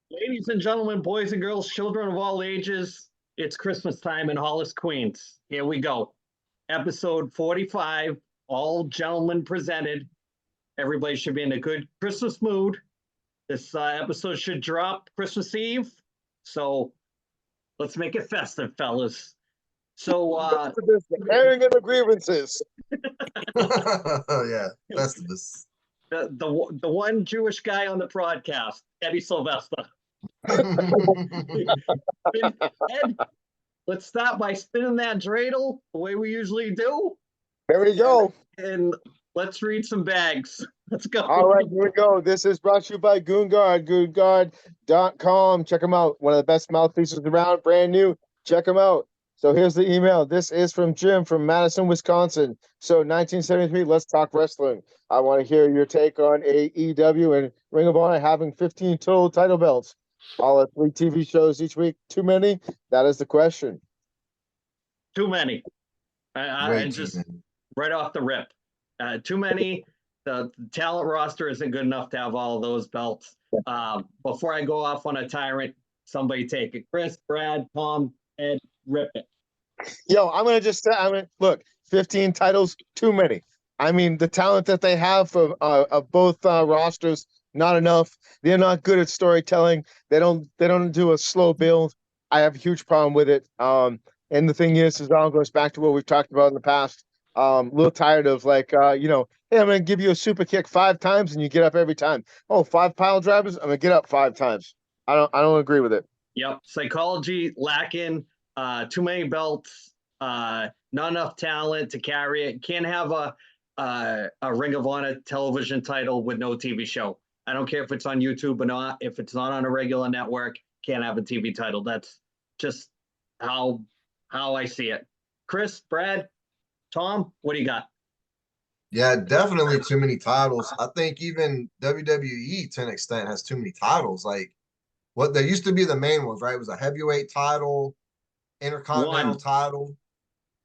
Ladies and gentlemen, boys and girls, children of all ages, it's Christmas time in Hollis, Queens. Here we go. Episode 45, all gentlemen presented. Everybody should be in a good Christmas mood. This episode should drop Christmas Eve. So let's make it festive, fellas. So airing of the grievances. Yeah, Festivus. the one Jewish guy on the broadcast, Eddie Sylvester. Ed, let's start by spinning that dreidel the way we usually do. There we go. And let's read some bags. Let's go. All right, here we go. This is brought to you by GoonGuard, GoonGuard.com. Check them out. One of the best mouthpieces around, brand new. Check them out. So here's the email. This is from Jim from Madison, Wisconsin. So 1973, let's talk wrestling. I want to hear your take on AEW and Ring of Honor having 15 total title belts. All at 3 TV shows each week. Too many? That is the question. Too many. I Way just too many. right off the rip. Too many. The talent roster isn't good enough to have all of those belts. Before I go off on a tyrant, somebody take it. Chris, Brad, Tom, Ed, rip it. Yo, I'm gonna just say, look, 15 titles, too many. I mean, the talent that they have of both rosters, not enough. They're not good at storytelling. They don't do a slow build. I have a huge problem with it. And the thing is it all goes back to what we've talked about in the past. A little tired of hey, I'm gonna give you a super kick 5 times and you get up every time. Oh, 5 pile drivers, I'm gonna get up 5 times. I don't agree with it. Yep. Psychology lacking, too many belts, not enough talent to carry it. Can't have a Ring of Honor television title with no TV show. I don't care if it's on YouTube or not. If it's not on a regular network, can't have a TV title. That's just how I see it. Chris, Brad, Tom, what do you got? Yeah, definitely too many titles. I think even WWE to an extent has too many titles. Like what there used to be the main ones, right? It was a heavyweight title, intercontinental One. title,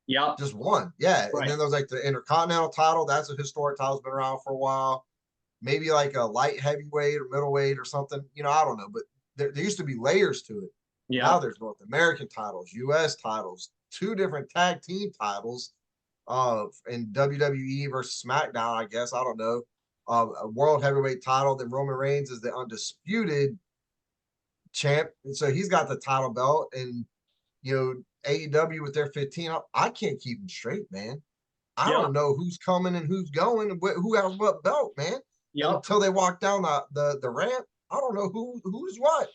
Yep. just one. Yeah. Right. And then there's like the intercontinental title. That's a historic title, it's been around for a while. Maybe like a light heavyweight or middleweight or something. I don't know, but there used to be layers to it. Yeah. Now there's North American titles, US titles, 2 different tag team titles in WWE versus SmackDown, I guess. I don't know. A world heavyweight title. Then Roman Reigns is the undisputed champ. And so he's got the title belt. And, AEW with their 15, I can't keep them straight, man. I don't know who's coming and who's going and who has what belt, man. Yep. Until they walk down the ramp, I don't know who's what.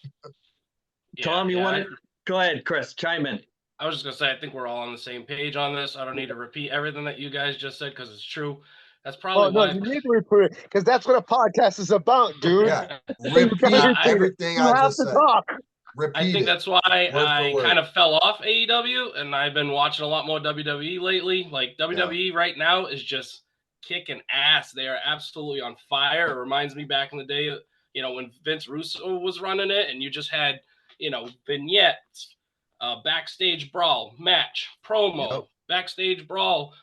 Tom, you want to go ahead, Chris, chime in. I was just gonna say, I think we're all on the same page on this. I don't need to repeat everything that you guys just said because it's true. That's probably why. You need to repeat it because that's what a podcast is about, dude. Yeah, repeat everything I just said. I think that's why I kind of fell off AEW, and I've been watching a lot more WWE lately. Like WWE right now is just kicking ass. They are absolutely on fire. It reminds me back in the day, when Vince Russo was running it, and you just had, vignettes, backstage brawl, match, promo, backstage brawl,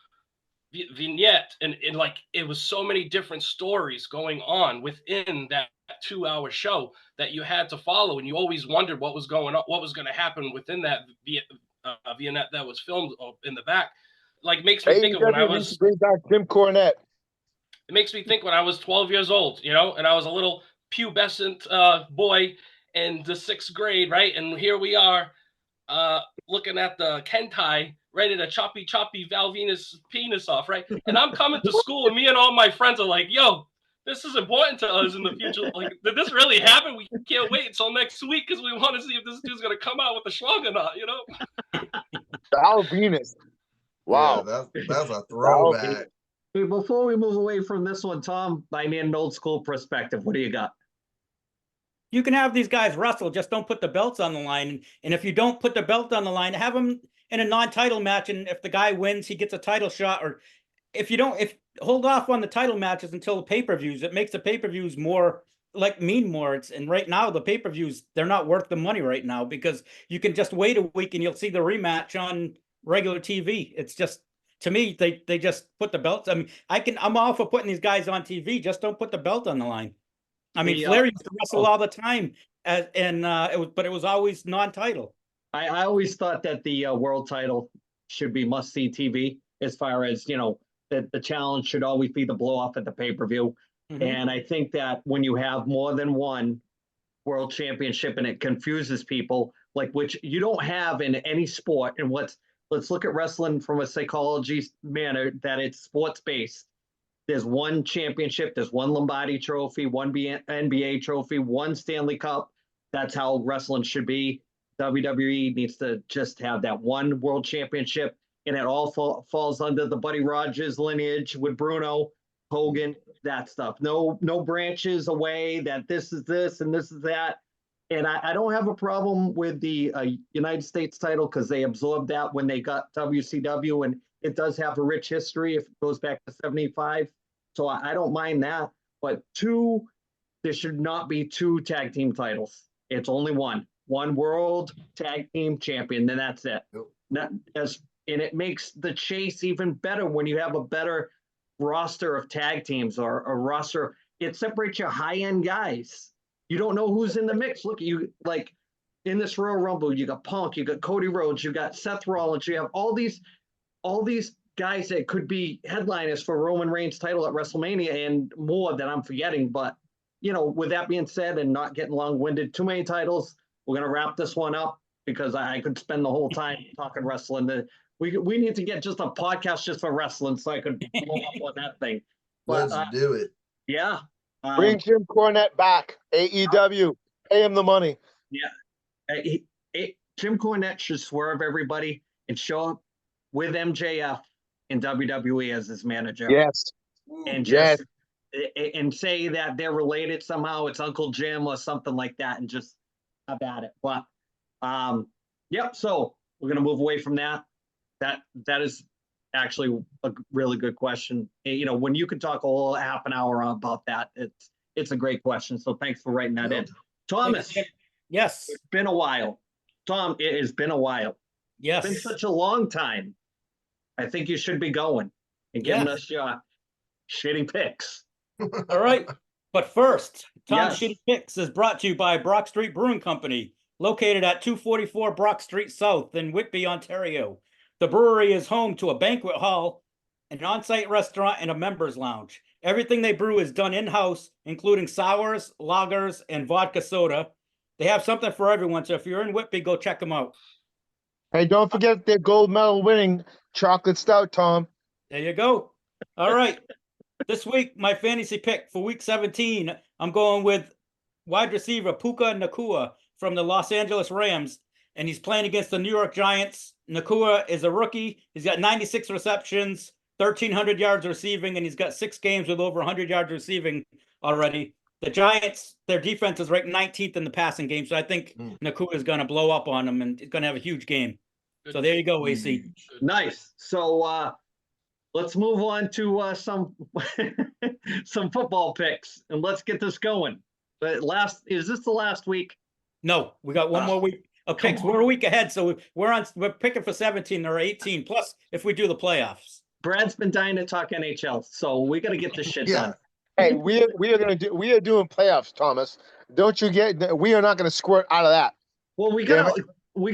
vignette, and like it was so many different stories going on within that 2-hour show that you had to follow, and you always wondered what was going on, what was going to happen within that vignette that was filmed in the back. Like makes me think of when I was bring back Jim Cornette. It makes me think when I was 12 years old, and I was a little pubescent boy in the 6th grade, right? And here we are looking at the Kentai, ready to choppy Val Venus penis off, right? And I'm coming to school, and me and all my friends are like, yo, this is important to us in the future. Like, did this really happen? We can't wait until next week because we want to see if this dude's going to come out with a schlong or not, Val Venus. Wow. Yeah, that's a throwback. Before we move away from this one, Tom, I need an old school perspective. What do you got? You can have these guys wrestle, just don't put the belts on the line. And if you don't put the belt on the line, have them in a non-title match. And if the guy wins, he gets a title shot. Or if hold off on the title matches until the pay-per-views. It makes the pay-per-views mean more. And right now the pay-per-views, they're not worth the money right now because you can just wait a week and you'll see the rematch on regular TV. It's just, to me, they just put the belts. I mean, I'm all for putting these guys on TV. Just don't put the belt on the line. I mean, Flair used to wrestle all the time but it was always non-title. I always thought that the world title should be must-see TV as far as, that the challenge should always be the blow-off at the pay-per-view. Mhm. And I think that when you have more than one world championship and it confuses people, like which you don't have in any sport. And let's look at wrestling from a psychology manner that it's sports-based. There's one championship, there's one Lombardi trophy, one NBA trophy, one Stanley Cup. That's how wrestling should be. WWE needs to just have that one world championship, and it all falls under the Buddy Rogers lineage with Bruno, Hogan, that stuff. No branches away that this is this and this is that. And I don't have a problem with the United States title because they absorbed that when they got WCW, and it does have a rich history if it goes back to 75. So I don't mind that. But there should not be two tag team titles. It's only one world tag team champion, then that's it. Yep. And it makes the chase even better when you have a better roster of tag teams or a roster. It separates your high-end guys. You don't know who's in the mix. Look, you like in this Royal Rumble, you got Punk, you got Cody Rhodes, you got Seth Rollins, you have all these guys that could be headliners for Roman Reigns' title at WrestleMania and more that I'm forgetting. But, with that being said and not getting long-winded, too many titles, we're going to wrap this one up because I could spend the whole time talking wrestling. We need to get just a podcast just for wrestling so I could blow up on that thing. But, Let's do it. Yeah. Bring Jim Cornette back. AEW. Pay him the money. Jim Cornette should swerve everybody and show up with MJF in WWE as his manager. Yes. And just and say that they're related somehow. It's Uncle Jim or something like that, and just have at it. But yep. So we're gonna move away from that. That is actually a really good question. When you could talk a whole half an hour about that, it's a great question. So thanks for writing that in. Thomas. Yes. It's been a while. Tom, it has been a while. Yes. It's been such a long time. I think you should be going and giving us your shitty picks. All right. But first, Tom's Yes. Shitty Picks is brought to you by Brock Street Brewing Company, located at 244 Brock Street South in Whitby, Ontario. The brewery is home to a banquet hall, an on-site restaurant, and a members lounge. Everything they brew is done in-house, including sours, lagers, and vodka soda. They have something for everyone, so if you're in Whitby, go check them out. Hey, don't forget their gold medal winning chocolate stout, Tom. There you go. All right. This week, my fantasy pick for week 17, I'm going with wide receiver Puka Nacua from the Los Angeles Rams, and he's playing against the New York Giants. Nacua is a rookie. He's got 96 receptions, 1,300 yards receiving, and he's got 6 games with over 100 yards receiving already. The Giants, their defense is ranked 19th in the passing game, so I think Nacua is going to blow up on them, and he's going to have a huge game. So there you go, AC. Nice. So let's move on to some some football picks, and let's get this going. But is this the last week? No, we got one more week of picks. We're a week ahead, so we're picking for 17 or 18. Plus, if we do the playoffs. Brad's been dying to talk NHL, so we got to get this shit done. Hey, we are doing playoffs, Thomas. Don't you get? We are not going to squirt out of that. Well, we got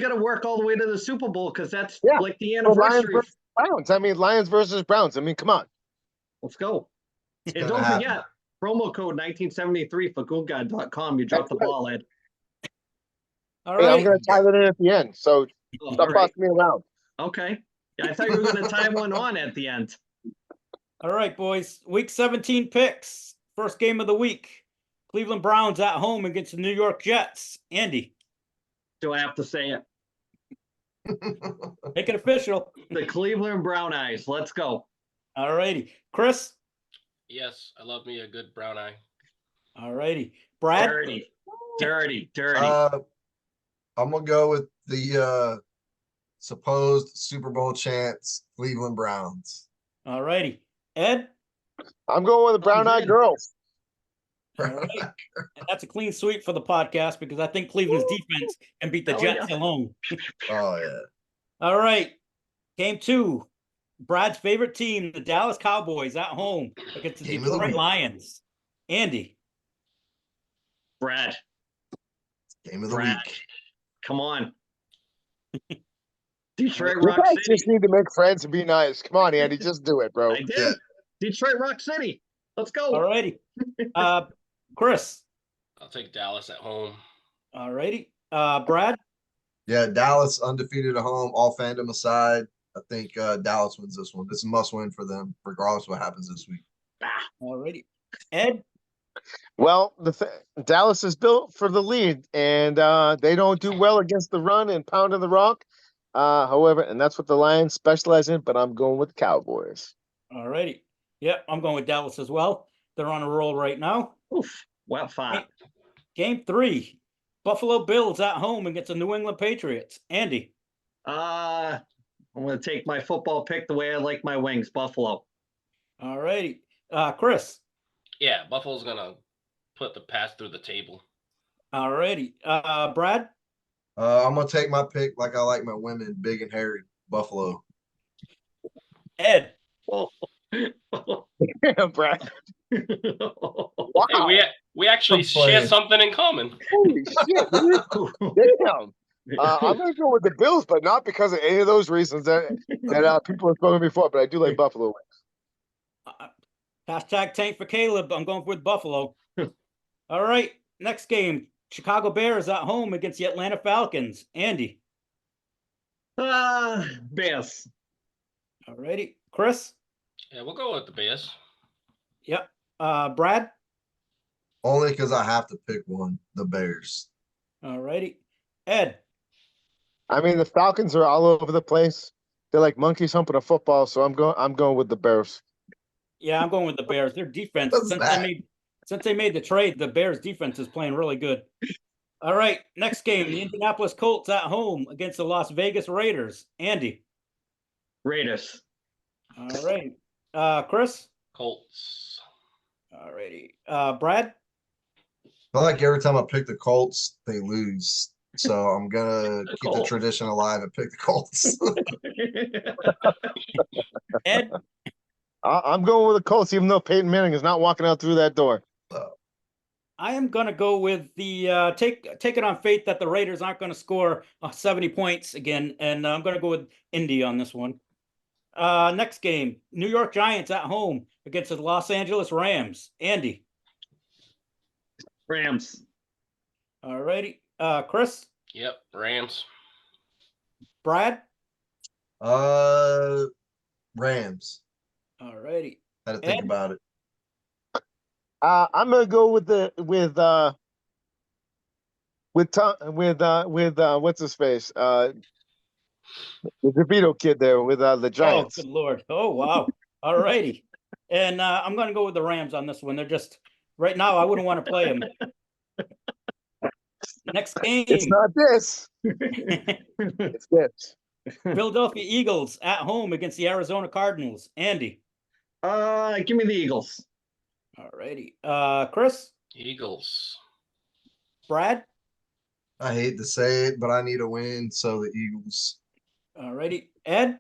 to work all the way to the Super Bowl because that's like the anniversary. Browns. I mean, Lions versus Browns. I mean, come on. Let's go. And don't forget, promo code 1973 for goongod.com. You dropped the ball, Ed. All right. I'm going to tie that in at the end. So stop bossing me around. Okay. Yeah, I thought you were going to tie one on at the end. All right, boys. Week 17 picks. First game of the week. Cleveland Browns at home against the New York Jets. Andy. Do I have to say it? Make it official. The Cleveland Brown Eyes. Let's go. All righty. Chris? Yes, I love me a good brown eye. All righty. Brad? Dirty. I'm going to go with the supposed Super Bowl chance Cleveland Browns. All righty. Ed? I'm going with the Brown-Eyed Girls. All right. And that's a clean sweep for the podcast because I think Cleveland's defense can beat the Jets alone. Oh, yeah. All right. Game 2. Brad's favorite team, the Dallas Cowboys at home against the Detroit Lions. Andy. Brad. Game of the Brad, week. come on. Detroit You Rock guys City. just need to make friends and be nice. Come on, Andy, just do it, bro. I did. Yeah. Detroit Rock City. Let's go. All righty. Chris. I'll take Dallas at home. All righty. Brad. Yeah, Dallas undefeated at home, all fandom aside. I think Dallas wins this one. This is a must win for them, regardless of what happens this week. All righty. Ed. Well, Dallas is built for the lead, and they don't do well against the run and pounding the rock. However, and that's what the Lions specialize in, but I'm going with the Cowboys. All righty. Yep, I'm going with Dallas as well. They're on a roll right now. Oof. Well fought. Game 3. Buffalo Bills at home against the New England Patriots. Andy. I'm going to take my football pick the way I like my wings. Buffalo. All righty. Chris. Yeah, Buffalo's gonna put the pass through the table. All righty. Brad. I'm gonna take my pick like I like my women, big and hairy. Buffalo. Ed. Yeah, Brad. Wow. Hey, we actually share something in common. Holy shit, dude. Damn. I'm going to go with the Bills, but not because of any of those reasons that people have spoken before, but I do like Buffalo. Hashtag tank for Caleb. I'm going with Buffalo. All right. Next game. Chicago Bears at home against the Atlanta Falcons. Andy. Bears. All righty. Chris. Yeah, we'll go with the Bears. Yep. Brad. Only because I have to pick one, the Bears. All righty. Ed. I mean, the Falcons are all over the place. They're like monkeys humping a football, so I'm going with the Bears. Yeah, I'm going with the Bears. Their defense, What's since they made the trade, the Bears defense is playing really good. All right, next game, the Indianapolis Colts at home against the Las Vegas Raiders. Andy. Raiders. All right. Chris. Colts. All righty. Brad. I feel like every time I pick the Colts, they lose. So I'm gonna keep the tradition alive and pick the Colts. Ed. I'm going with the Colts, even though Peyton Manning is not walking out through that door. I am going to go with the take it on faith that the Raiders aren't going to score 70 points again, and I'm going to go with Indy on this one. Next game, New York Giants at home against the Los Angeles Rams. Andy. Rams. All righty. Chris. Yep, Rams. Brad. Rams. All righty. Had to think about it. I'm gonna go with what's his face? The DeVito kid there with the Giants. Oh, good Lord. Oh, wow. All righty. And I'm going to go with the Rams on this one. They're just right now. I wouldn't want to play them. Next game. It's not this. It's this. Philadelphia Eagles at home against the Arizona Cardinals. Andy. Give me the Eagles. All righty. Chris. Eagles. Brad. I hate to say it, but I need a win, so the Eagles. All righty. Ed.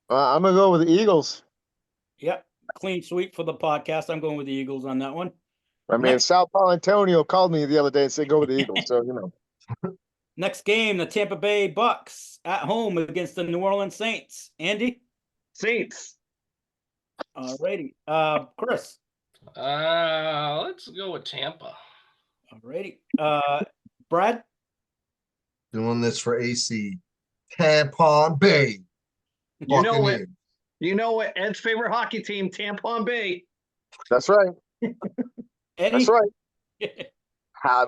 I'm gonna go with the Eagles. Yep. Clean sweep for the podcast. I'm going with the Eagles on that one. I mean, Sal Paolantonio called me the other day and said go with the Eagles. So you know. Next game, the Tampa Bay Bucks at home against the New Orleans Saints. Andy. Saints. All righty. Chris. Let's go with Tampa. All righty. Brad. Doing this for AC. Tampon Bay. You know it. You know what? Ed's favorite hockey team, Tampon Bay. That's right. Eddie? That's right.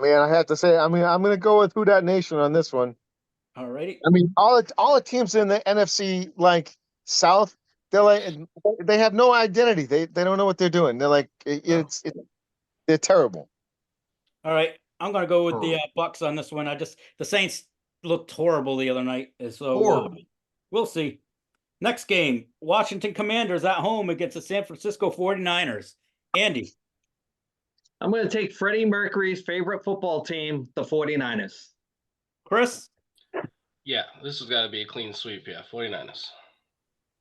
Man, I have to say, I'm going to go with Who Dat Nation on this one. All righty. I mean, all the teams in the NFC like South, they have no identity. They don't know what they're doing. They're like they're terrible. All right, I'm going to go with the Bucks on this one. The Saints looked horrible the other night, so we'll see. Next game, Washington Commanders at home against the San Francisco 49ers. Andy. I'm going to take Freddie Mercury's favorite football team, the 49ers. Chris? Yeah, this has got to be a clean sweep. Yeah, 49ers.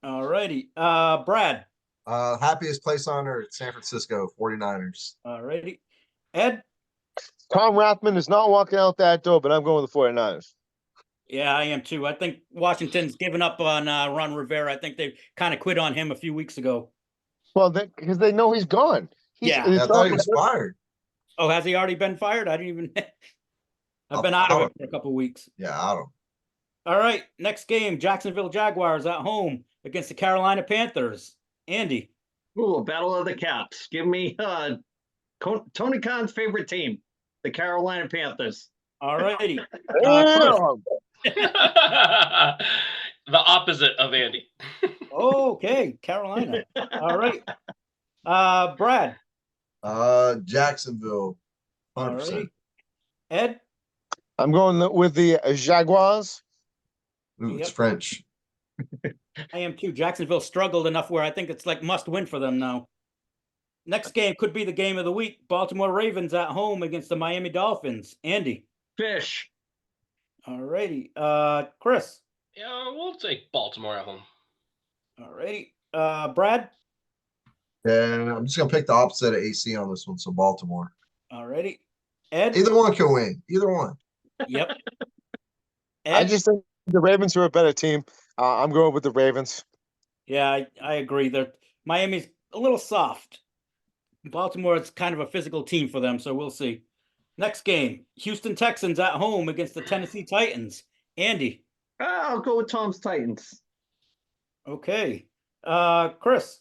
All righty. Brad? Happiest place on earth, San Francisco 49ers. All righty. Ed? Tom Rathman is not walking out that door, but I'm going with the 49ers. Yeah, I am too. I think Washington's given up on Ron Rivera. I think they kind of quit on him a few weeks ago. Well, because they know he's gone. Yeah. I thought he was fired. Oh, has he already been fired? I didn't even. I've been I out of don't- it for a couple of weeks. Yeah, I don't. All right, next game: Jacksonville Jaguars at home against the Carolina Panthers. Andy. Ooh, a battle of the caps. Give me Tony Khan's favorite team, the Carolina Panthers. All righty. Damn. The opposite of Andy. Okay, Carolina. All right. Brad. Jacksonville. All 100%. righty. Ed. I'm going with the Jaguars. Ooh, it's Yep. French. I am too. Jacksonville struggled enough where I think it's like must win for them now. Next game could be the game of the week. Baltimore Ravens at home against the Miami Dolphins. Andy. Fish. All righty. Chris. Yeah, we'll take Baltimore at home. All righty. Brad. Yeah, I'm just gonna pick the opposite of AC on this one. So Baltimore. All righty. Ed. Either one can win. Either one. Yep. I Ed. just think the Ravens are a better team. I'm going with the Ravens. Yeah, I agree. Miami's a little soft. Baltimore is kind of a physical team for them, so we'll see. Next game, Houston Texans at home against the Tennessee Titans. Andy. I'll go with Tom's Titans. Okay. Chris.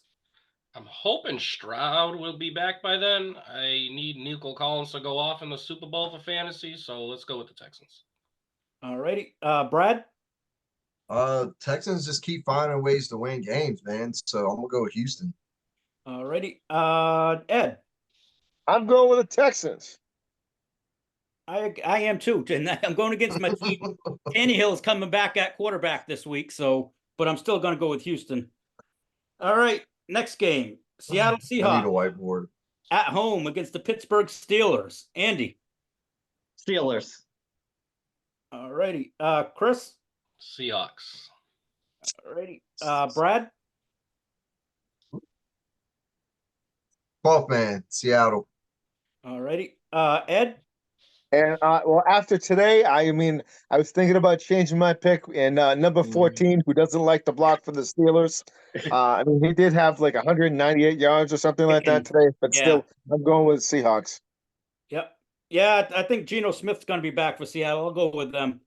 I'm hoping Stroud will be back by then. I need Nico Collins to go off in the Super Bowl for fantasy, so let's go with the Texans. All righty. Brad. Texans just keep finding ways to win games, man. So I'm gonna go with Houston. All righty. Ed. I'm going with the Texans. I am too. And I'm going against my team. Tannehill's coming back at quarterback this week, but I'm still going to go with Houston. All right. Next game, Seattle I need a Seahawks whiteboard. at home against the Pittsburgh Steelers. Andy. Steelers. All righty. Chris. Seahawks. All righty. Brad. 12th man, Seattle. All righty. Ed. And well, after today, I was thinking about changing my pick. And number 14, who doesn't like the block for the Steelers, he did have like 198 yards or something like that today. But still, I'm going with Seahawks. Yep. Yeah, I think Geno Smith's going to be back for Seattle. I'll go with them.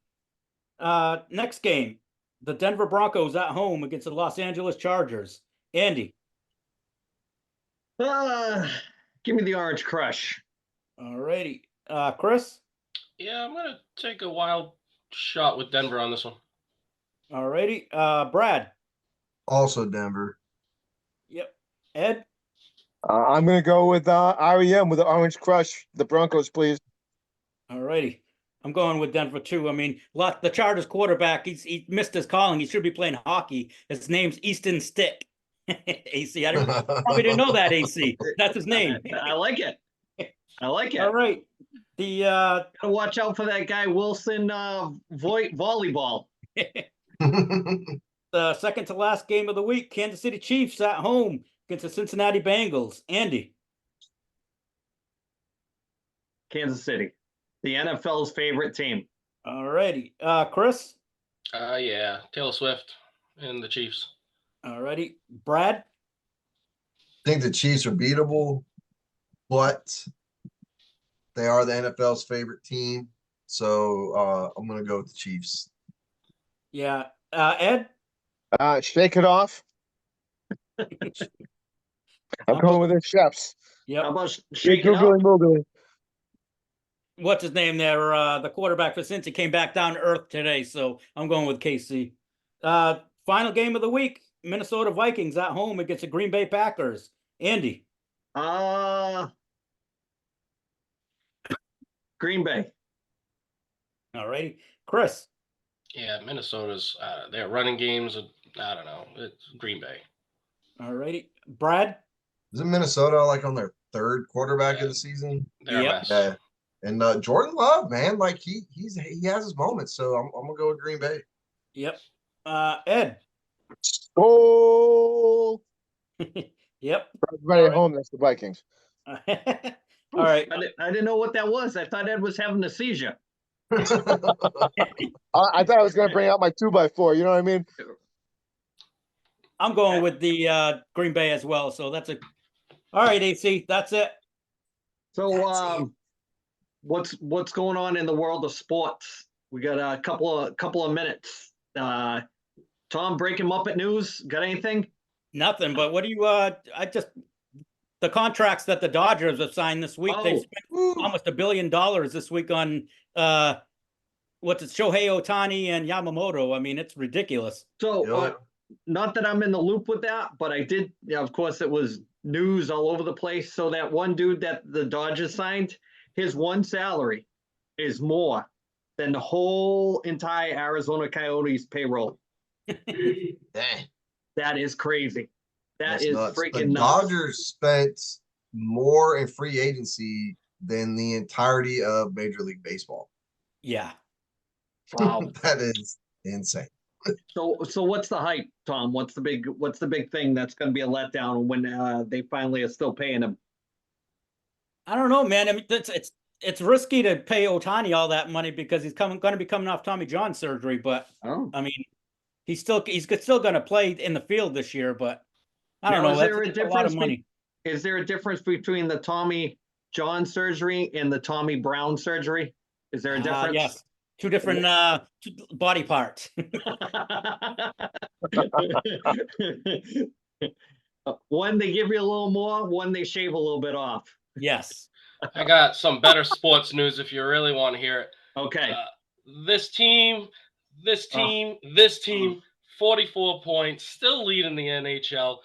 Next game, the Denver Broncos at home against the Los Angeles Chargers. Andy. Give me the Orange Crush. All righty. Chris. Yeah, I'm gonna take a wild shot with Denver on this one. All righty. Brad. Also Denver. Yep. Ed. I'm going to go with REM with the Orange Crush. The Broncos, please. All righty. I'm going with Denver too. The Chargers quarterback, he missed his calling. He should be playing hockey. His name's Easton Stick. AC. Probably didn't know that, AC. That's his name. I like it. I like it. All right. Gotta watch out for that guy Wilson volleyball. The second to last game of the week, Kansas City Chiefs at home against the Cincinnati Bengals. Andy. Kansas City, the NFL's favorite team. All righty. Chris. Yeah, Taylor Swift and the Chiefs. All righty. Brad. I think the Chiefs are beatable, but they are the NFL's favorite team. So I'm going to go with the Chiefs. Yeah. Ed. Shake it off. I'm going with the Chefs. Yep. How about Big shaking up? googly moogly. What's his name there? The quarterback for Cincy came back down to earth today, so I'm going with KC. Final game of the week, Minnesota Vikings at home against the Green Bay Packers. Andy. Green Bay. All righty. Chris. Yeah, Minnesota's their running games. I don't know. It's Green Bay. All righty. Brad. Isn't Minnesota like on their third quarterback of the season? They're Yep. a mess. Yeah. And Jordan Love, man, like he has his moments. So I'm gonna go with Green Bay. Yep. Ed. Oh, Yep. everybody All at right. home, that's the Vikings. All right. I didn't know what that was. I thought Ed was having a seizure. I thought I was going to bring out my 2x4. You know what I mean? I'm going with the Green Bay as well. So that's a. All right, AC. That's it. So, what's going on in the world of sports? We got a couple of minutes. Tom, breaking Muppet news. Got anything? Nothing. But what do you? The contracts that the Dodgers have signed this week. They spent almost $1 billion this week on what's it? Shohei Ohtani and Yamamoto. I mean, it's ridiculous. So, not that I'm in the loop with that, but I did. Of course, it was news all over the place. So that one dude that the Dodgers signed, his one salary is more than the whole entire Arizona Coyotes payroll. Dang. That is crazy. That's nuts. freaking the nuts. Dodgers spent more in free agency than the entirety of Major League Baseball. Yeah. Wow. That is insane. So what's the hype, Tom? What's the big thing that's going to be a letdown when they finally are still paying him? I don't know, man. I mean, it's risky to pay Ohtani all that money because he's going to be coming off Tommy John surgery. But I mean, he's still going to play in the field this year. But I don't know. Is there a difference? A lot of money. Is there a difference between the Tommy John surgery and the Tommy Brown surgery? Is there a difference? Yes. Two different body parts. One they give you a little more, one they shave a little bit off. Yes. I got some better sports news if you really want to hear it. Okay. This team, 44 points, still leading the NHL.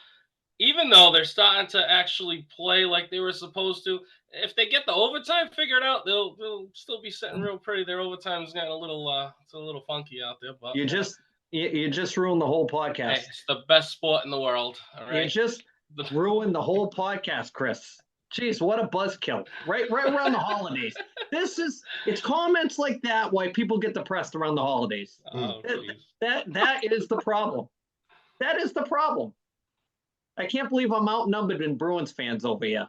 Even though they're starting to actually play like they were supposed to, if they get the overtime figured out, they'll still be sitting real pretty. Their overtime's getting it's a little funky out there. But you just ruined the whole podcast. Hey, it's the best sport in the world. All right? You just ruined the whole podcast, Chris. Jeez, what a buzzkill! Right around the holidays. It's comments like that why people get depressed around the holidays. Oh, that is the problem. That is the problem. I can't believe I'm outnumbered in Bruins fans over here.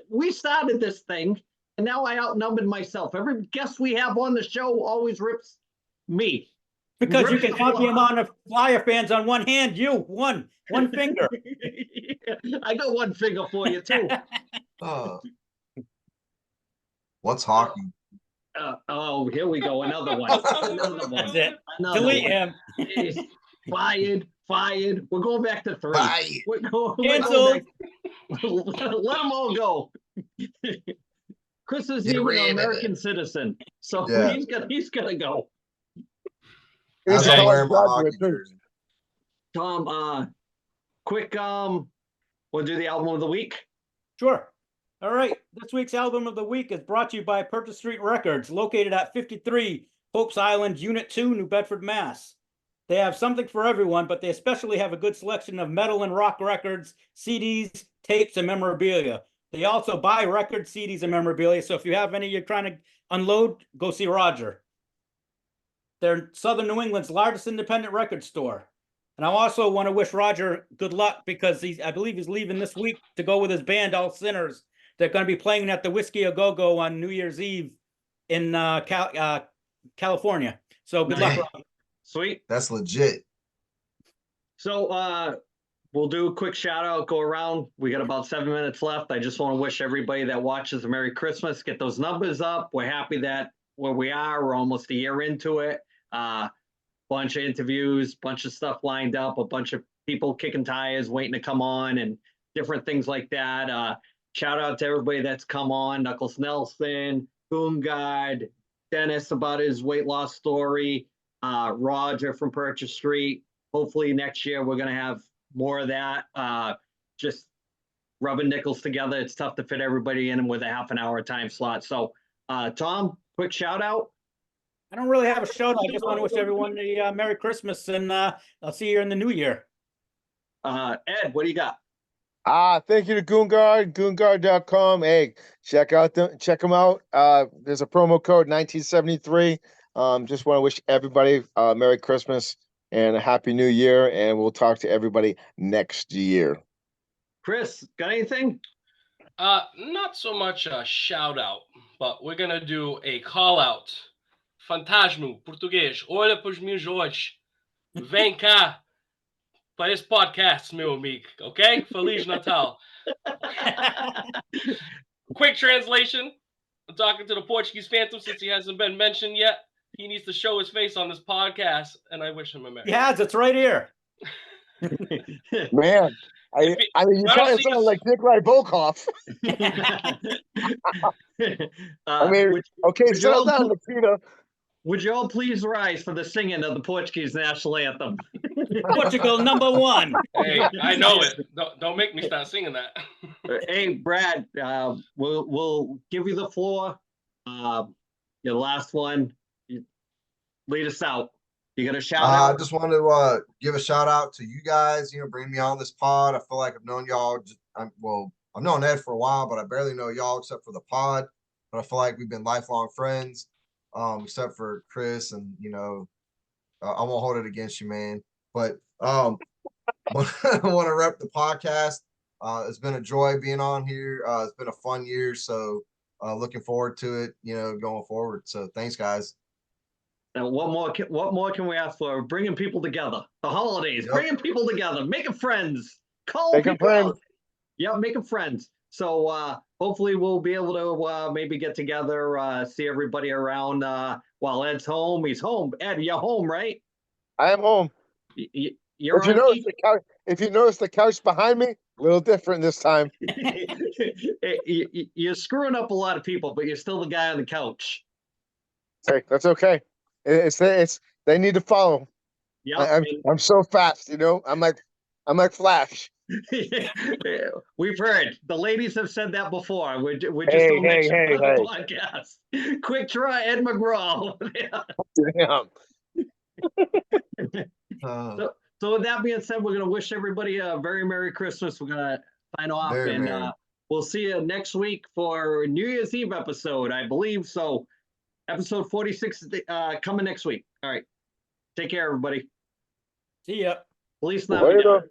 We started this thing, and now I outnumbered myself. Every guest we have on the show always rips me. Because you can count the amount of Flyer fans on one hand. One finger. I got one finger for you too. What's hockey? Here we go. Another one. That's it. Delete him. Fired. We're going back to 3. Canceled. Let them all go. Chris is even an American citizen, so he's gonna go. I'm wearing my hockey jersey. Tom, quick, we'll do the album of the week. Sure. All right. This week's album of the week is brought to you by Purchase Street Records, located at 53 Hopes Island, Unit 2, New Bedford, Mass. They have something for everyone, but they especially have a good selection of metal and rock records, CDs, tapes, and memorabilia. They also buy records, CDs, and memorabilia. So if you have any you're trying to unload, go see Roger. They're Southern New England's largest independent record store. And I also want to wish Roger good luck because I believe he's leaving this week to go with his band, All Sinners. They're going to be playing at the Whiskey A Go-Go on New Year's Eve in California. So good luck, Roger. Sweet. That's legit. So we'll do a quick shout out, go around. We got about 7 minutes left. I just want to wish everybody that watches a Merry Christmas. Get those numbers up. We're happy that where we are, we're almost a year into it. Bunch of interviews, bunch of stuff lined up, a bunch of people kicking tires, waiting to come on and different things like that. Shout out to everybody that's come on, Knuckles Nelson, Boom Guide, Dennis about his weight loss story, Roger from Purchase Street. Hopefully next year we're going to have more of that. Just rubbing nickels together. It's tough to fit everybody in with a half an hour time slot. So Tom, quick shout out. I don't really have a shout out. I just want to wish everyone a Merry Christmas, and I'll see you in the new year. Ed, what do you got? Thank you to Goongard, Goongard.com. Hey, check them out. There's a promo code 1973. Just want to wish everybody Merry Christmas and a Happy New Year, and we'll talk to everybody next year. Chris, got anything? Not so much a shout out, but we're gonna do a call out. Fantasma, português, olha pros meus olhos. Vem cá para esse podcast, meu amigo, okay? Feliz Natal. Quick translation. I'm talking to the Portuguese Phantom since he hasn't been mentioned yet. He needs to show his face on this podcast, and I wish him a merry. He has, it's right here. Man, I mean, you kind of sound like Nikolai Volkov. I mean, okay, settle down, Nikita. Would you all please rise for the singing of the Portuguese national anthem? Portugal #1. Hey, I know it. Don't make me start singing that. Hey, Brad, we'll give you the floor. Your last one. Lead us out. You got a shout out? I just wanted to give a shout out to you guys. Bring me on this pod. I feel like I've known y'all. I've known Ed for a while, but I barely know y'all except for the pod. But I feel like we've been lifelong friends, except for Chris. And I won't hold it against you, man. But I want to rep the podcast. It's been a joy being on here. It's been a fun year, so looking forward to it. Going forward. So thanks, guys. And what more can we ask for? Bringing people together. The holidays, bringing people together, making friends, calling people out. Yep, making friends. So hopefully we'll be able to maybe get together, see everybody around while Ed's home. He's home. Ed, you're home, right? I am home. You're if you notice the couch behind me, a little different this time. You're screwing up a lot of people, but you're still the guy on the couch. Hey, that's okay. It's they need to follow. Yeah, I'm so fast, I'm like Flash. We've heard the ladies have said that before. We're just hey. podcast. Quick try, Ed McGraw. Damn. So with that being said, we're gonna wish everybody a very Merry Christmas. We're gonna sign off, and we'll see you next week for New Year's Eve episode, I believe. So episode 46 is coming next week. All right. Take care, everybody. See ya. Feliz Navidad.